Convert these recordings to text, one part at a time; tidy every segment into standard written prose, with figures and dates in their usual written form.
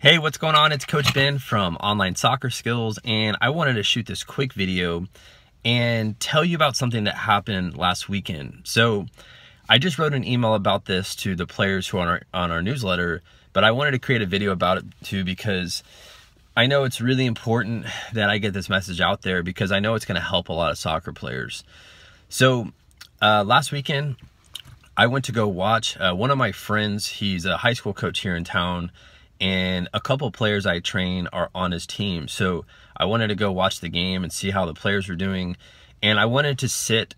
Hey, what's going on? It's Coach Ben from Online Soccer Skills, and I wanted to shoot this quick video and tell you about something that happened last weekend. So I just wrote an email about this to the players who are on our newsletter, but I wanted to create a video about it too because I know it's really important that I get this message out there because I know it's going to help a lot of soccer players. So last weekend, I went to go watch one of my friends. He's a high school coach here in town, and a couple players I train are on his team. So I wanted to go watch the game and see how the players were doing. And I wanted to sit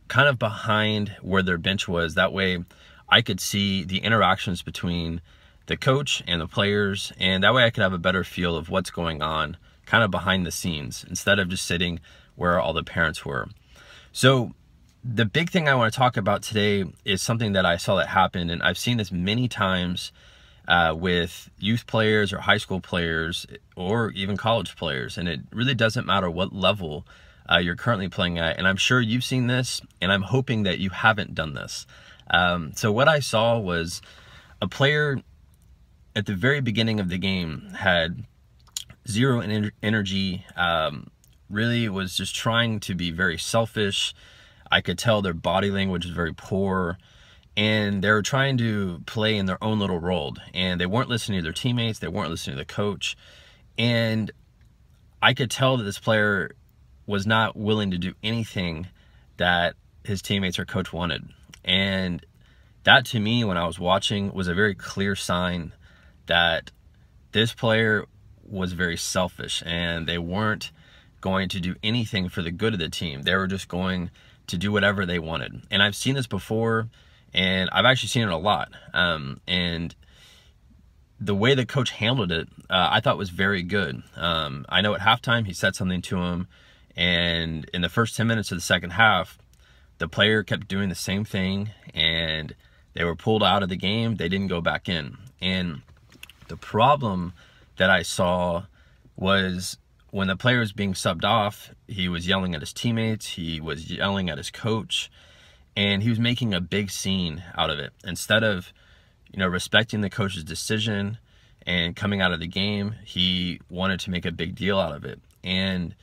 kind of behind where their bench was. That way I could see the interactions between the coach and the players. And that way I could have a better feel of what's going on kind of behind the scenes instead of just sitting where all the parents were. So the big thing I want to talk about today is something that I saw that happen. And I've seen this many times with youth players or high school players or even college players, and it really doesn't matter what level you're currently playing at. And I'm sure you've seen this, and I'm hoping that you haven't done this. So what I saw was a player at the very beginning of the game had zero energy, really was just trying to be very selfish. I could tell their body language was very poor, and they were trying to play in their own little role, and they weren't listening to their teammates, they weren't listening to the coach. And I could tell that this player was not willing to do anything that his teammates or coach wanted. And that, to me, when I was watching, was a very clear sign that this player was very selfish, and they weren't going to do anything for the good of the team. They were just going to do whatever they wanted. And I've seen this before, and I've actually seen it a lot. And the way the coach handled it, I thought was very good. I know at halftime he said something to him, and in the first 10 minutes of the second half, the player kept doing the same thing, and they were pulled out of the game. They didn't go back in. And the problem that I saw was when the player was being subbed off, he was yelling at his teammates, he was yelling at his coach, and he was making a big scene out of it. Instead of, respecting the coach's decision and coming out of the game, he wanted to make a big deal out of it. And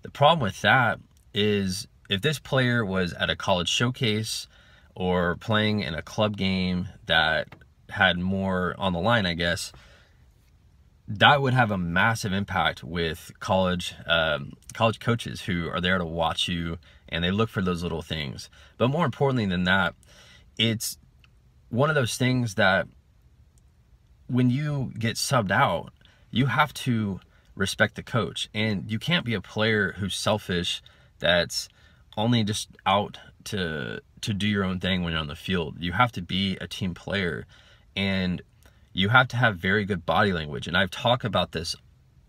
the problem with that is, if this player was at a college showcase or playing in a club game that had more on the line, I guess, that would have a massive impact with college coaches who are there to watch you, and they look for those little things. But more importantly than that, it's one of those things that when you get subbed out, you have to respect the coach. And you can't be a player who's selfish, that's only just out to do your own thing when you're on the field. You have to be a team player, and you have to have very good body language. And I've talked about this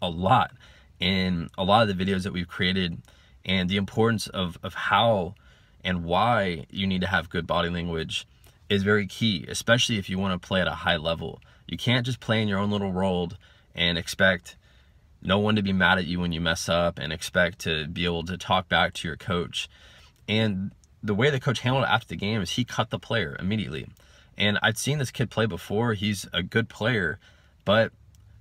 a lot in a lot of the videos that we've created, and the importance of how and why you need to have good body language is very key, especially if you want to play at a high level. You can't just play in your own little world and expect no one to be mad at you when you mess up and expect to be able to talk back to your coach. And the way the coach handled it after the game is he cut the player immediately. And I'd seen this kid play before. He's a good player, but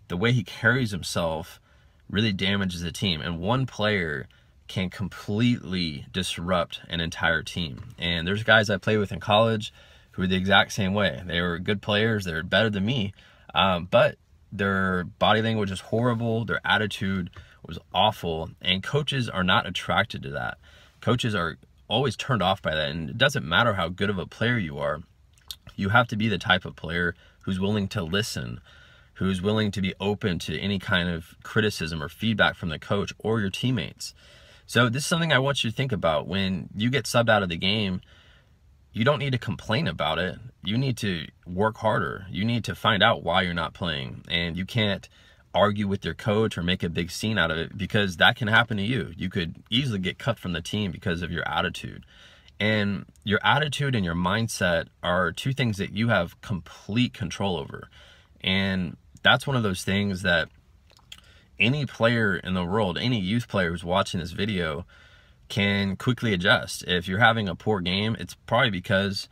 the way he carries himself really damages the team. And one player can completely disrupt an entire team. And there's guys I played with in college who were the exact same way. They were good players. They're better than me, but their body language was horrible. Their attitude was awful. And coaches are not attracted to that. Coaches are always turned off by that. And it doesn't matter how good of a player you are. You have to be the type of player who's willing to listen, who's willing to be open to any kind of criticism or feedback from the coach or your teammates. So this is something I want you to think about. When you get subbed out of the game, you don't need to complain about it. You need to work harder. You need to find out why you're not playing. And you can't argue with your coach or make a big scene out of it, because that can happen to you. You could easily get cut from the team because of your attitude. And your attitude and your mindset are two things that you have complete control over. And that's one of those things that any player in the world, any youth player who's watching this video, can quickly adjust. If you're having a poor game, it's probably because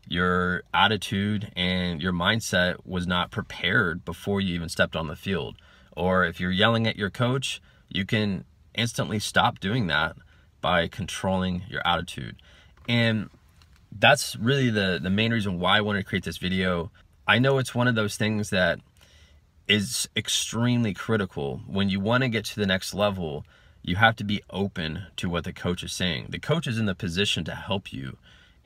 your attitude and your mindset was not prepared before you even stepped on the field. Or if you're yelling at your coach, you can instantly stop doing that by controlling your attitude. And that's really the main reason why I wanted to create this video. I know it's one of those things that is extremely critical. When you want to get to the next level, you have to be open to what the coach is saying. The coach is in the position to help you.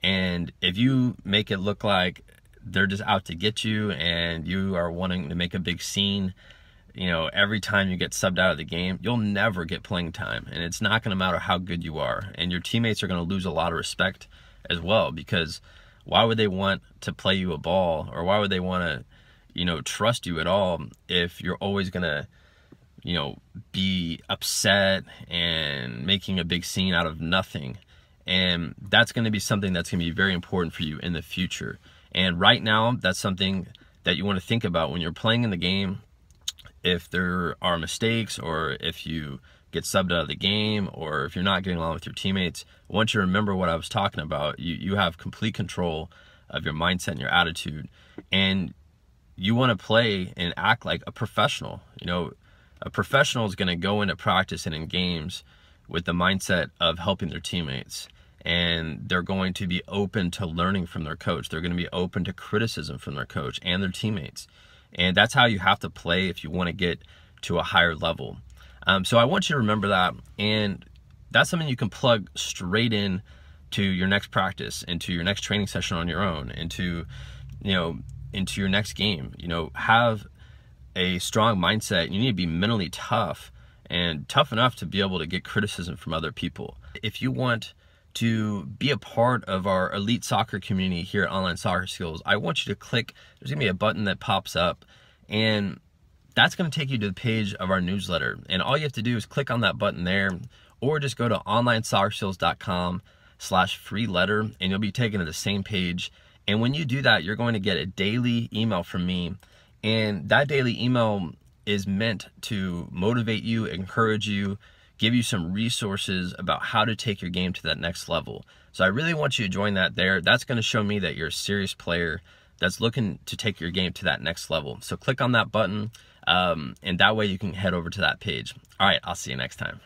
And if you make it look like they're just out to get you and you are wanting to make a big scene, you know, every time you get subbed out of the game, you'll never get playing time. And it's not going to matter how good you are. And your teammates are going to lose a lot of respect as well, because why would they want to play you a ball, or why would they want to, you know, trust you at all if you're always going to, you know, be upset and making a big scene out of nothing? And that's going to be something that's going to be very important for you in the future. And right now, that's something that you want to think about when you're playing in the game. If there are mistakes, or if you get subbed out of the game, or if you're not getting along with your teammates, I want you to remember what I was talking about. You have complete control of your mindset and your attitude, and you want to play and act like a professional. You know, a professional is going to go into practice and in games with the mindset of helping their teammates, and they're going to be open to learning from their coach. They're going to be open to criticism from their coach and their teammates. And that's how you have to play if you want to get to a higher level. So I want you to remember that, and that's something you can plug straight in to your next practice, into your next training session on your own, into your next game. You know, have a strong mindset. You need to be mentally tough, and tough enough to be able to get criticism from other people. If you want to be a part of our elite soccer community here at Online Soccer Skills, I want you to click, there's gonna be a button that pops up, and that's gonna take you to the page of our newsletter. And all you have to do is click on that button there, or just go to onlinesoccerskills.com/free letter, and you'll be taken to the same page. And when you do that, you're going to get a daily email from me. And that daily email is meant to motivate you, encourage you, give you some resources about how to take your game to that next level. So I really want you to join that there. That's going to show me that you're a serious player that's looking to take your game to that next level. So click on that button, and that way you can head over to that page. All right, I'll see you next time.